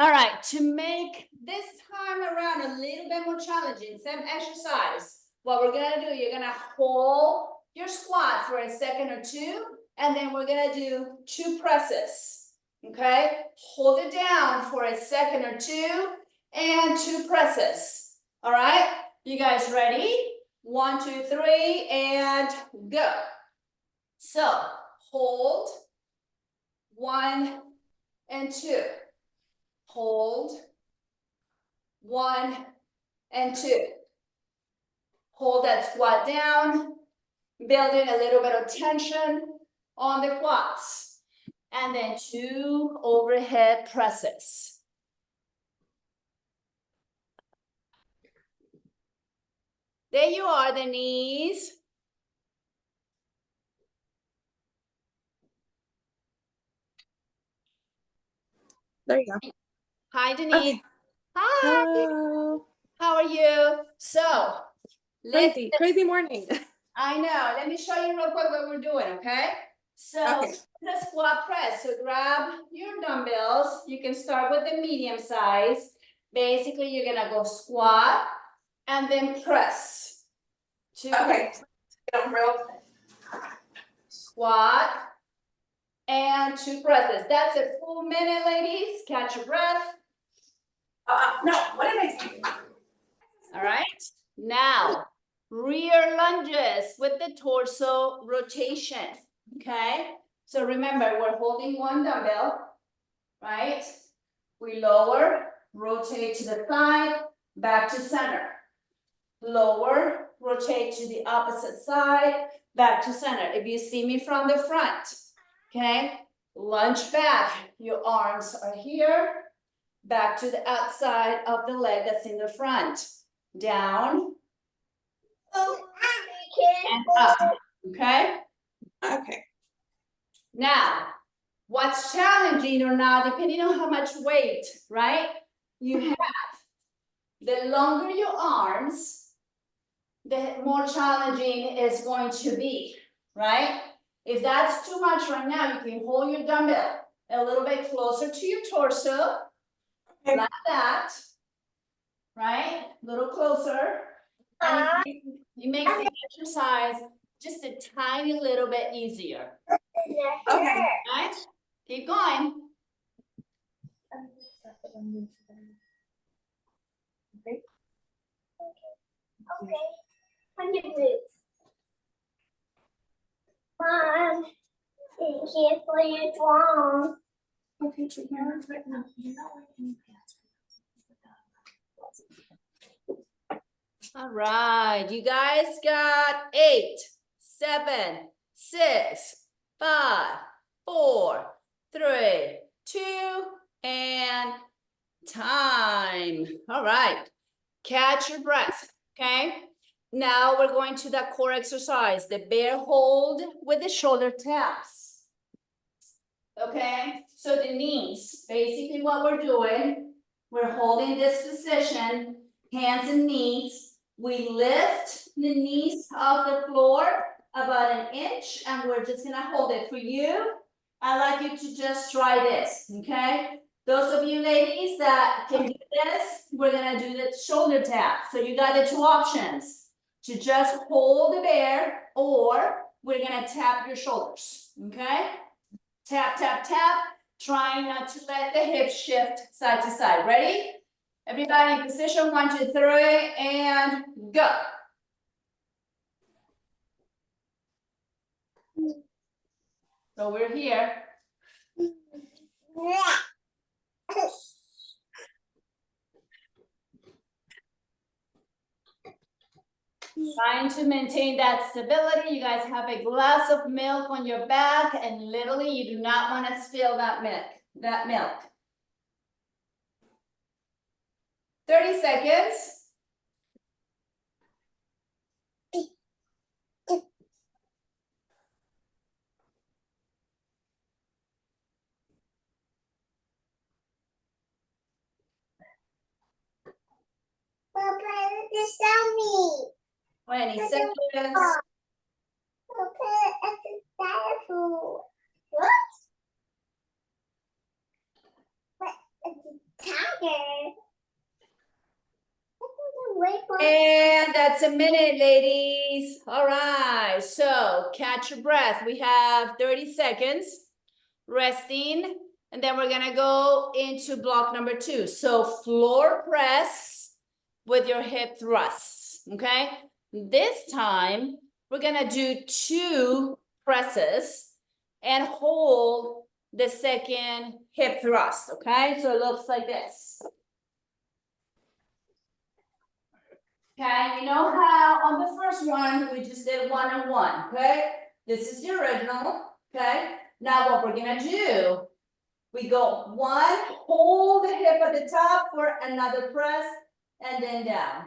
All right, to make this time around a little bit more challenging, same exercise. What we're gonna do, you're gonna hold your squat for a second or two, and then we're gonna do 2 presses, okay? Hold it down for a second or two, and 2 presses, all right? You guys ready? 1, 2, 3, and go. So, hold, 1 and 2. Hold, 1 and 2. Hold that squat down, building a little bit of tension on the quads. And then 2 overhead presses. There you are, Denise. There you go. Hi, Denise. Okay. Hi. Hello. How are you? So, Crazy morning. I know. Let me show you real quick what we're doing, okay? So, Okay. the squat press. So, grab your dumbbells. You can start with the medium size. Basically, you're going to go squat and then press. Okay. Squat and 2 presses. That's a full minute, ladies. Catch your breath. No, what did I say? All right. Now, rear lunges with the torso rotation. Okay. So remember, we're holding one dumbbell, right? We lower, rotate to the side, back to center. Lower, rotate to the opposite side, back to center. If you see me from the front, okay, lunge back. Your arms are here, back to the outside of the leg that's in the front. Down and up, okay? Okay. Now, what's challenging or not, depending on how much weight, right, you have, the longer your arms, the more challenging it's going to be, right? If that's too much right now, you can hold your dumbbell a little bit closer to your torso, Okay. like that, right? A little closer. And it makes the exercise just a tiny little bit easier. Okay. Right? Keep going. Okay. When you move. Mom, thank you for your drum. Okay, so here it's written up. You know what can All right, you guys got 8, 7, 6, 5, 4, 3, 2, and time. All right, catch your breath, okay? Now we're going to that core exercise, the bear hold with the shoulder taps. Okay, so the knees, basically what we're doing, we're holding this position, hands and knees. We lift the knees off the floor about 1 inch, and we're just gonna hold it. For you, I'd like you to just try this, okay? Those of you ladies that can do this, we're gonna do the shoulder tap. So you got the 2 options, to just hold the bear, or we're gonna tap your shoulders, okay? Tap, tap, tap. Trying not to let the hips shift side to side. Ready? Everybody in position, 1, 2, 3, and go. So we're here. Trying to maintain that stability. You guys have a glass of milk on your back, and literally you do not want to spill that milk. 30 seconds. Papa, just tell me. 20 seconds. Papa, at the styrofoam. What? What? At the Okay. Wait for And that's a minute, ladies. All right, so catch your breath. We have 30 seconds resting, and then we're gonna go into block number 2. So floor press with your hip thrusts, okay? This time, we're gonna do 2 presses and hold the second hip thrust, okay? So it looks like this. Okay, you know how on the first one, we just did 1 and 1, okay? This is the original, okay? Now what we're gonna do, we go 1, hold the hip at the top for another press, and then down.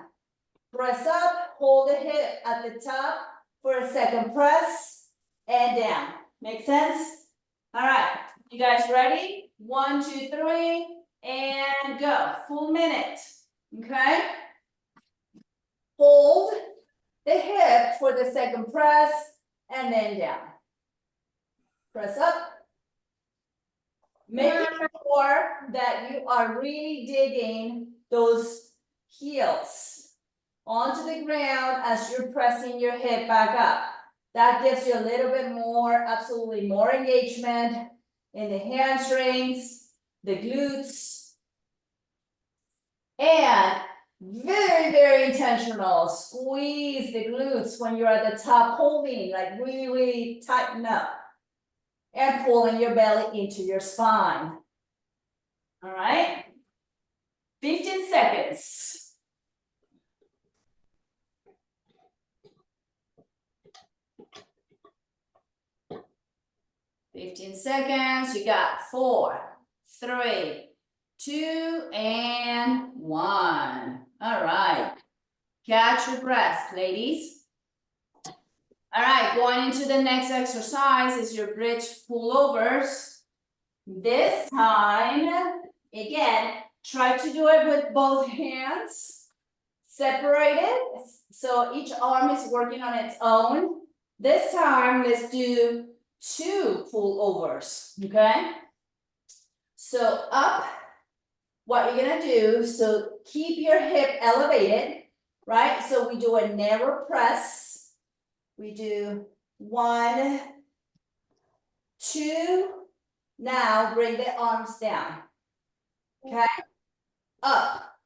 Press up, hold the hip at the top for a second press, and down. Make sense? All right, you guys ready? 1, 2, 3, and go. Full minute, okay? Hold the hip for the second press, and then down. Press up. Making sure that you are really digging those heels onto the ground as you're pressing your hip back up. That gives you a little bit more, absolutely more engagement in the hamstrings, the glutes, and very, very intentional. Squeeze the glutes when you're at the top, holding, like really, really tighten up. And pulling your belly into your spine. All right? 15 seconds. You got 4, 3, 2, and 1. All right. Catch your breath, ladies. All right, going into the next exercise is your bridge pullovers. This time, again, try to do it with both hands separated. So each arm is working on its own. This time, let's do 2 pullovers, okay? So up, what you're gonna do, so keep your hip elevated, right? So we do a narrow press. We do 1, 2, now bring the arms down, okay? Up,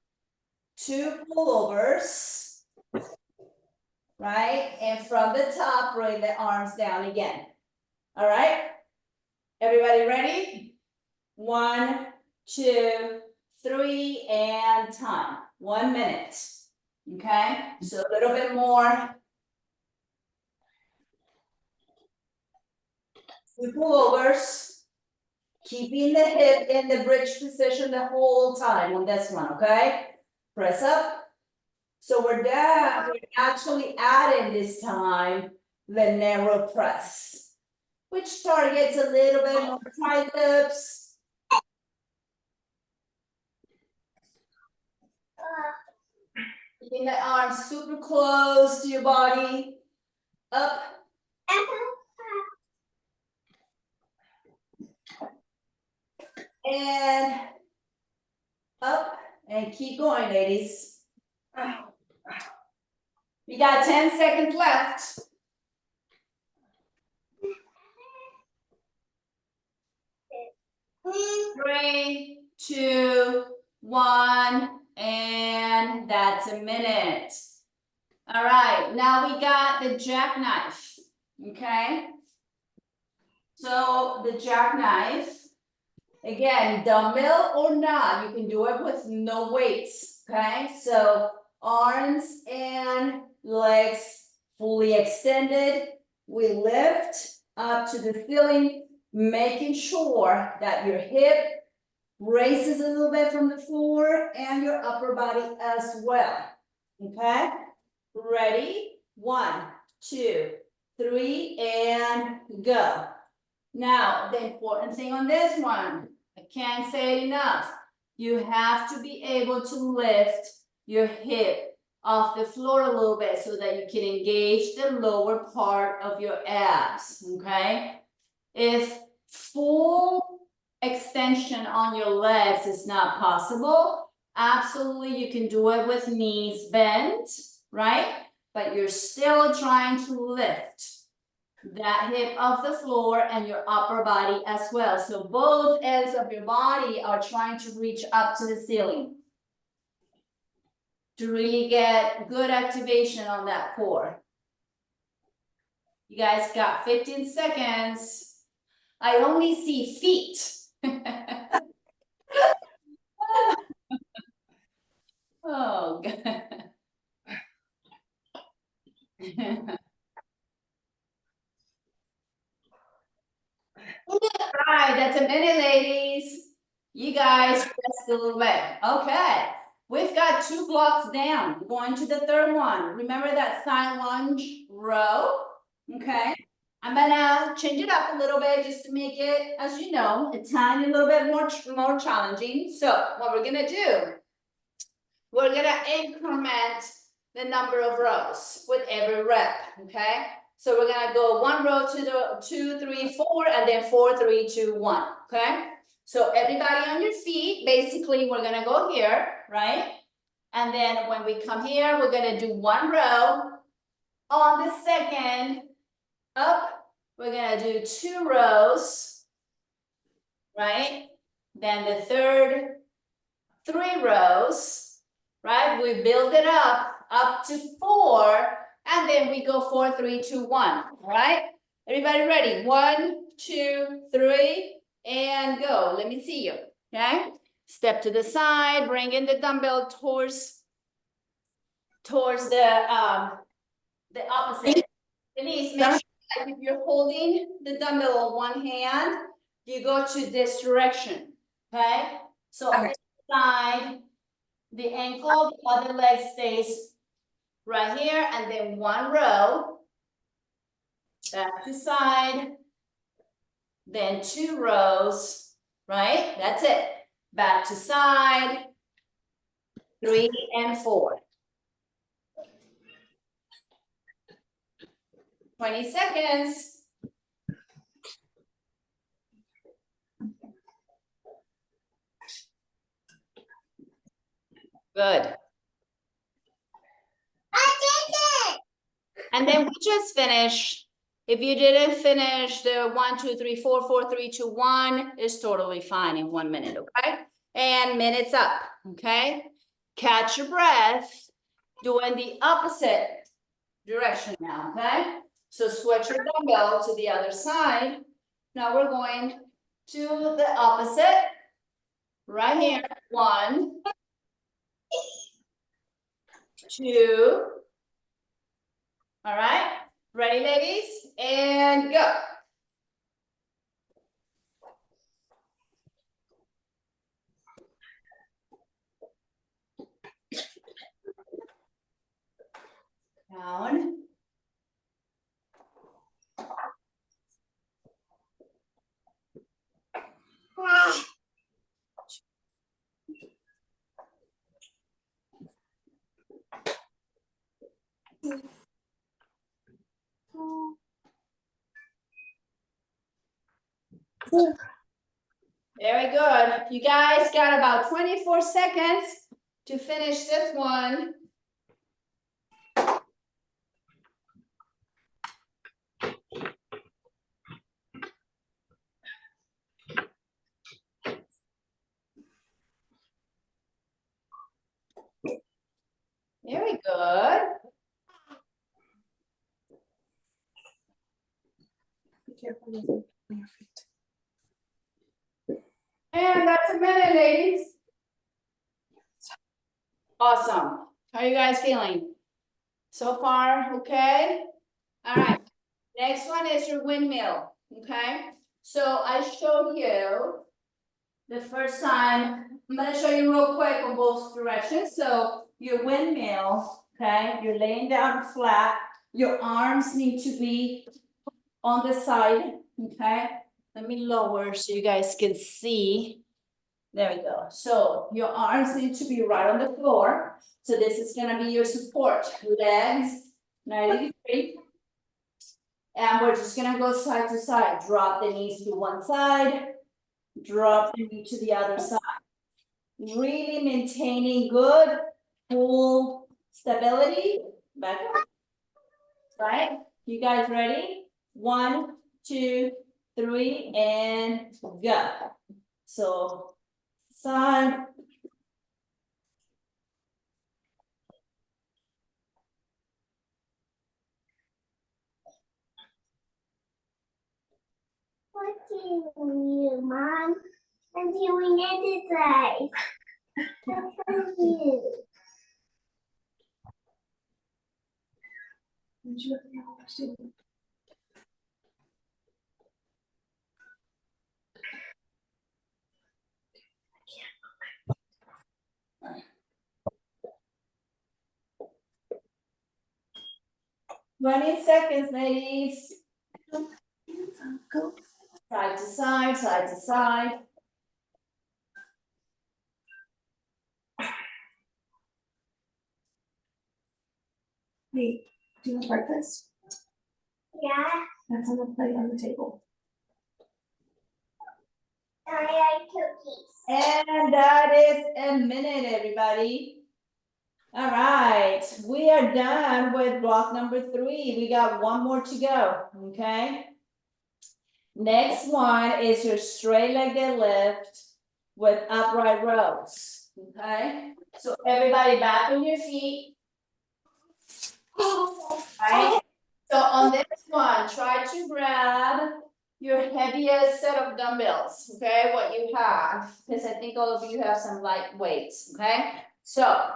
2 pullovers, right? And from the top, bring the arms down again, all right? Everybody ready? 1, 2, 3, and time. 1 minute, okay? So a little bit more. 2 pullovers, keeping the hip in the bridge position the whole time on this one, okay? Press up. So we're actually adding this time the narrow press, which targets a little bit more triceps. Keeping the arms super close to your body. Up. And up, and keep going, ladies. We got 10 seconds left. 3, 2, 1, and that's a minute. All right, now we got the jackknife, okay? So the jackknife, again, dumbbell or not, you can do it with no weights, okay? So arms and legs fully extended. We lift up to the ceiling, making sure that your hip raises a little bit from the floor and your upper body as well, okay? Ready? 1, 2, 3, and go. Now, the important thing on this one, I can't say it enough. You have to be able to lift your hip off the floor a little bit so that you can engage the lower part of your abs, okay? If full extension on your legs is not possible, absolutely you can do it with knees bent, right? But you're still trying to lift that hip off the floor and your upper body as well. So both ends of your body are trying to reach up to the ceiling to really get good activation on that core. You guys got 15 seconds. I only see feet. Oh, God. Right, that's a minute, ladies. You guys rest a little bit. Okay, we've got 2 blocks down. We're going to the third one. Remember that side lunge row? Okay, I'm gonna change it up a little bit just to make it, as you know, a tiny little bit more challenging. So what we're gonna do, we're gonna increment the number of rows with every rep, okay? So we're gonna go 1 row to the 2, 3, 4, and then 4, 3, 2, 1, okay? So everybody on your feet, basically we're gonna go here, right? And then when we come here, we're gonna do 1 row. On the second, up, we're gonna do 2 rows, right? Then the third, 3 rows, right? We build it up to 4, and then we go 4, 3, 2, 1, all right? Everybody ready? 1, 2, 3, and go. Let me see you, okay? Step to the side, bring in the dumbbell towards the opposite. Denise, make sure that if you're holding the dumbbell on one hand, you go to this direction, okay? So on this side, the ankle, the other leg stays right here, and then 1 row, back to side, then 2 rows, right? That's it. Back to side, 3 and 4. 20 seconds. Good. And then we just finished. If you didn't finish the 1, 2, 3, 4, 4, 3, 2, 1, it's totally fine in 1 minute, okay? And minutes up, okay? Catch your breath, doing the opposite direction now, okay? So switch your dumbbell to the other side. Now we're going to the opposite. Right here, 1, 2. All right, ready, ladies? And go. Down. Very good. You guys got about 24 seconds to finish this one. Very good. Be careful on your feet. And that's a minute, ladies. Awesome. How are you guys feeling? So far, okay? All right. Next one is your windmill, okay? So I showed you the first time. I'm gonna show you real quick on both directions. So your windmill, okay? You're laying down flat. Your arms need to be on the side, okay? Let me lower so you guys can see. There we go. So your arms need to be right on the floor. So this is gonna be your support. Legs 90 degrees. And we're just gonna go side to side. Drop the knees to one side. drop the knee to the other side. Really maintaining good full stability. Back up. Right? You guys ready? 1, 2, 3, and go. So side. What do you, Mom? I'm doing exercise. What are you? Did you ever know what to do? Twenty seconds, ladies. Go. Side to side, side to side. Hey, do you want breakfast? Yeah, That's on the plate on the table. I like cookies. And that is a minute, everybody. All right, we are done with block number 3. We got one more to go, okay? Next one is your straight leg deadlift with upright rows, okay? So everybody back on your feet, right? So on this one, try to grab your heaviest set of dumbbells, okay? What you have, because I think all of you have some light weights, okay? So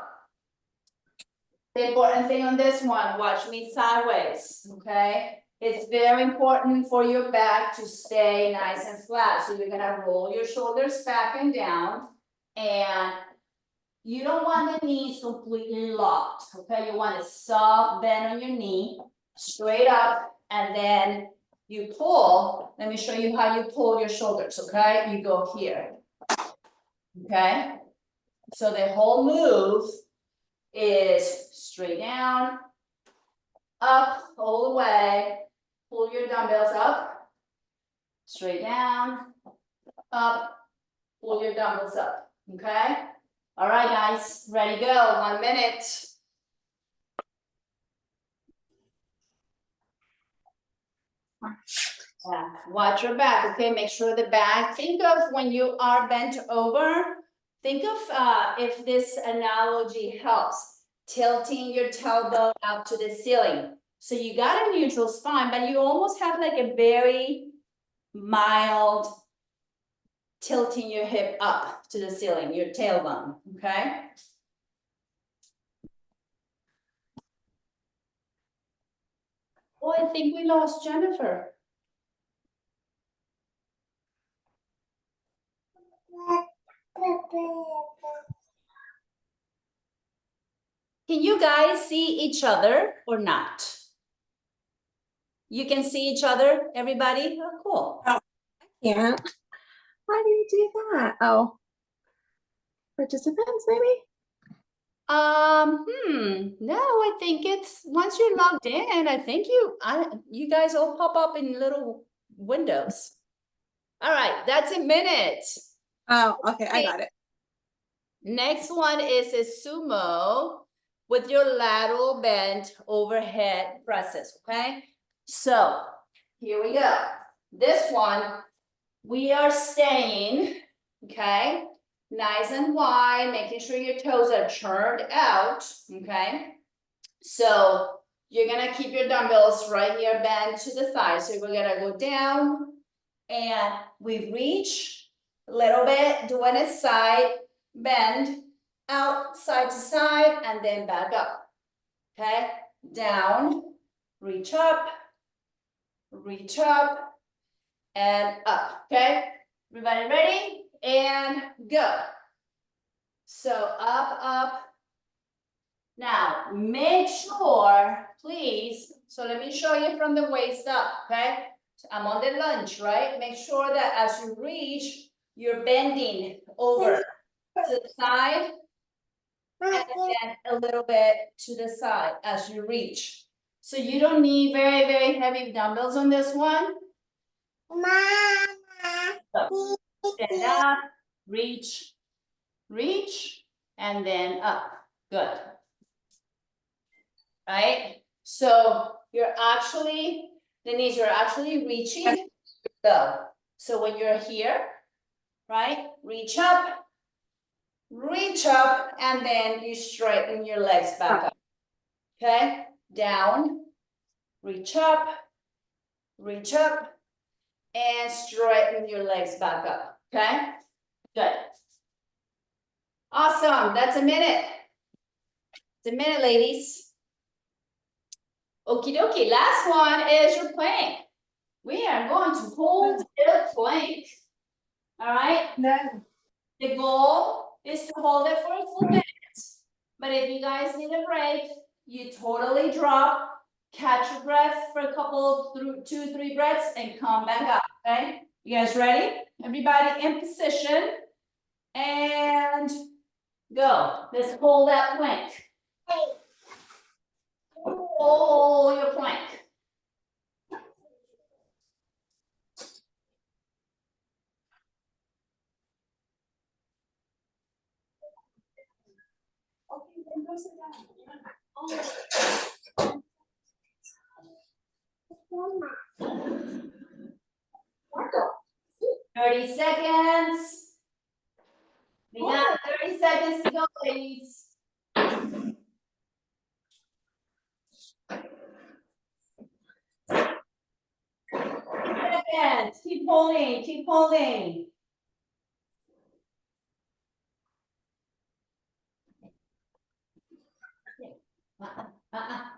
the important thing on this one, watch me sideways, okay? It's very important for your back to stay nice and flat. So you're gonna roll your shoulders back and down. And you don't want the knees completely locked, okay? You want a soft bend on your knee, straight up, and then you pull. Let me show you how you pull your shoulders, okay? You go here, okay? So the whole move is straight down, up, all the way, pull your dumbbells up, straight down, up, pull your dumbbells up, okay? All right, guys, ready, go, 1 minute. Watch your back, okay, make sure the back, think of when you are bent over, think of if this analogy helps, tilting your tailbone out to the ceiling. So you got a neutral spine, but you almost have like a very mild tilting your hip up to the ceiling, your tailbone, okay? Oh, I think we lost Jennifer. Can you guys see each other or not? You can see each other, everybody? Oh, cool. Yeah. Why do you do that? Oh. Participants, maybe? No, I think it's once you're logged in, I think you guys all pop up in little windows. All right, that's a minute. Oh, okay, I got it. Next one is a sumo with your lateral bend overhead presses, okay? So here we go. This one, we are staying, okay? Nice and wide, making sure your toes are turned out, okay? So you're gonna keep your dumbbells right here, bend to the thigh. So we're gonna go down and we reach a little bit, doing a side bend, out, side to side, and then back up, okay? Down, reach up, and up, okay? Everybody ready? And go. So up. Now, make sure, please, so let me show you from the waist up, okay? So I'm on the lunge, right? Make sure that as you reach, you're bending over to the side and then a little bit to the side as you reach. So you don't need very heavy dumbbells on this one. Mama. Stand up, reach, reach, and then up. Good. Right? So you're actually, Denise, you're actually reaching. Go. So when you're here, right? Reach up, and then you straighten your legs back up. Okay? Down, reach up, and straighten your legs back up. Okay? Good. Awesome. That's a minute. It's a minute, ladies. Okie dokie. Last one is your plank. We are going to hold the plank. All right? No. The goal is to hold it for a full minute. But if you guys need a break, you totally drop, catch your breath for a couple, 2, 3 breaths, and come back up, okay? You guys ready? Everybody in position. And go. Let's hold that plank. Hold your plank. Okay, then go sit down. 30 seconds. We got 30 seconds to go, ladies. Seconds. Keep holding, keep holding.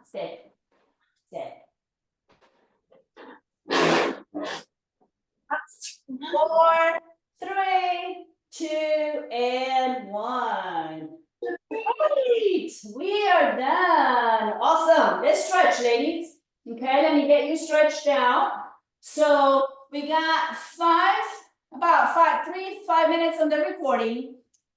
Stay. Stay. 4, 3, 2, and 1. Great. We are done. Awesome. Let's stretch, ladies. Okay, let me get you stretched out. So we got 5 minutes on the recording.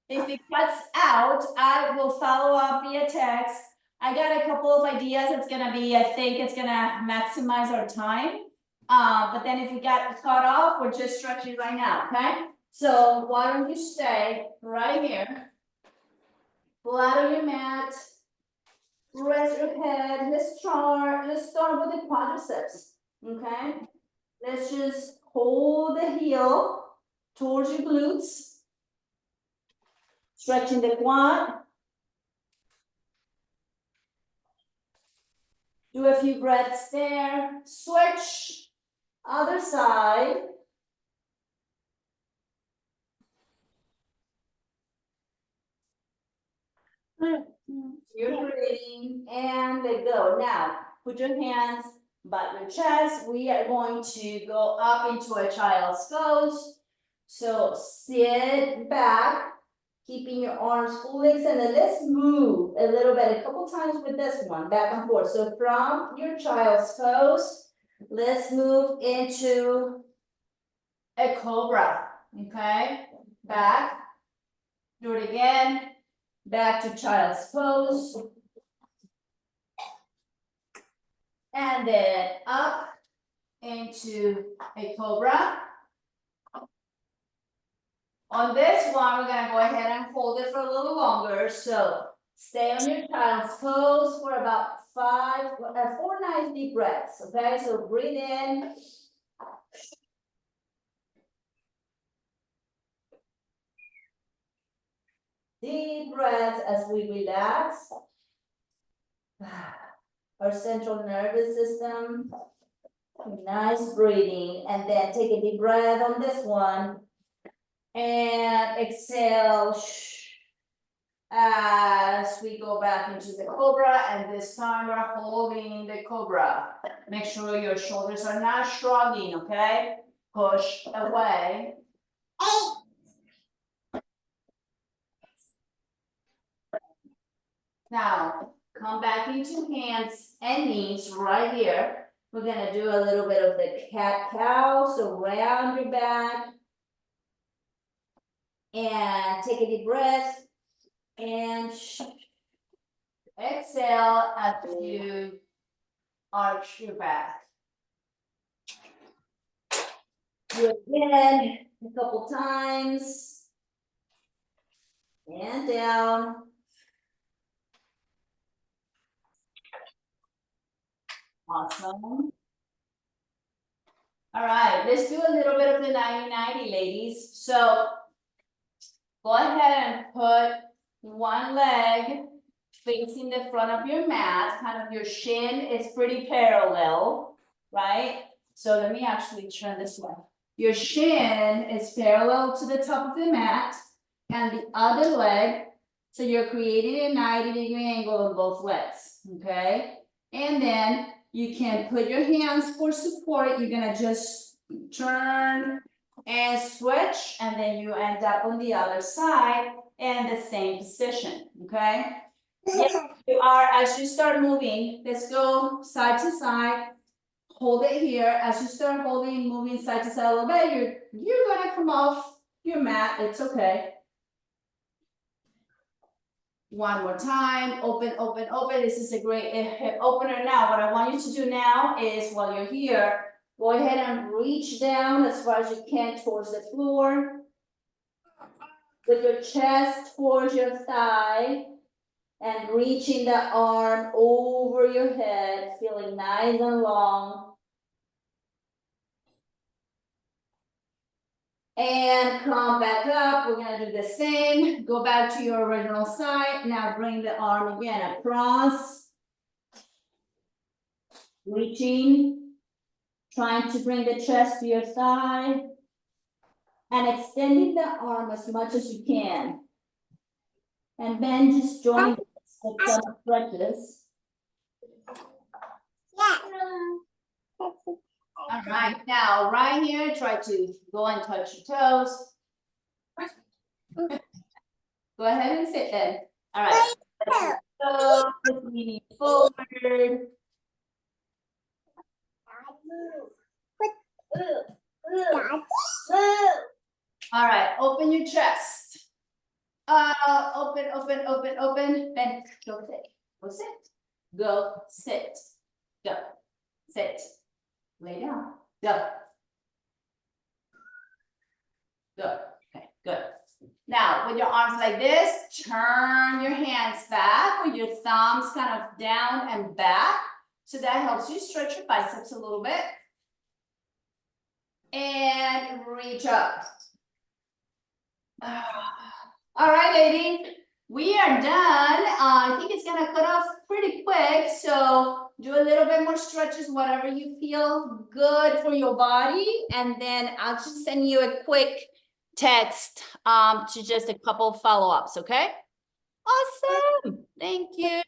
If it cuts out, I will follow up via text. I got a couple of ideas. It's gonna be, I think it's gonna maximize our time. But then if we got cut off, we're just stretching right now, okay? So why don't you stay right here? Pull out of your mat. Rest your head. Let's start with the quadriceps, okay? Let's just hold the heel towards your glutes. Stretching the quad. Do a few breaths there. Switch. Other side. You're breathing and let go. Now, put your hands by your chest. We are going to go up into a child's pose. So sit back, keeping your arms fully extended. Let's move a little bit, a couple times with this one, back and forth. So from your child's pose, let's move into a cobra, okay? Back, do it again. Back to child's pose. And then up into a cobra. On this one, we're gonna go ahead and hold it for a little longer. So stay on your child's pose for about 4 nice deep breaths, okay? So breathe in. Deep breaths as we relax our central nervous system. Nice breathing, and then take a deep breath on this one. And exhale as we go back into the cobra, and this time we're holding the cobra. Make sure your shoulders are not shrugging, okay? Push away. Now, come back into hands and knees right here. We're gonna do a little bit of the cat-cow, so round your back. And take a deep breath. And exhale as you arch your back. Do it again. A couple times. And down. Awesome. All right, let's do a little bit of the 90-90, ladies. So go ahead and put one leg facing the front of your mat, kind of your shin is pretty parallel, right? So let me actually turn this way. Your shin is parallel to the top of the mat and the other leg, so you're creating a 90-degree angle on both legs, okay? And then you can put your hands for support. You're gonna just turn and switch, and then you end up on the other side in the same position, okay? Yes, you are, as you start moving, let's go side to side. Hold it here. As you start holding, moving side to side a little bit, you're gonna come off your mat. It's okay. One more time. Open, open, open. This is a great hip opener. Now, what I want you to do now is while you're here, go ahead and reach down as far as you can towards the floor. With your chest towards your thigh. And reaching the arm over your head, feeling nice and long. And come back up. We're gonna do the same. Go back to your original side. Now bring the arm again across. Reaching. Trying to bring the chest to your thigh. And extending the arm as much as you can. And then just join with some stretches. All right, now right here, try to go and touch your toes. Go ahead and sit then. All right. So, leaning forward. All right, open your chest. Open, open, open, open. Then go sit. Go sit. Go sit. Go. Sit. Lay down. Go. Good. Okay, good. Now, with your arms like this, turn your hands back with your thumbs kind of down and back. So that helps you stretch your biceps a little bit. And reach up. All right, ladies, we are done. I think it's gonna cut off pretty quick. So do a little bit more stretches, whatever you feel good for your body. And then I'll just send you a quick text to just a couple follow-ups, okay? Awesome. Thank you.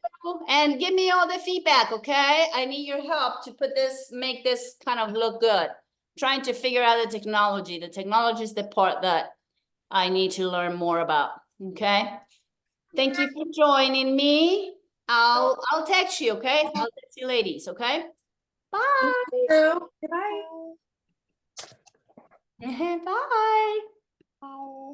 And give me all the feedback, okay? I need your help to put this, make this kind of look good. Trying to figure out the technology. The technology is the part that I need to learn more about, okay? Thank you for joining me. I'll text you, okay? I'll text you ladies, okay? Bye. Goodbye. Bye. Bye.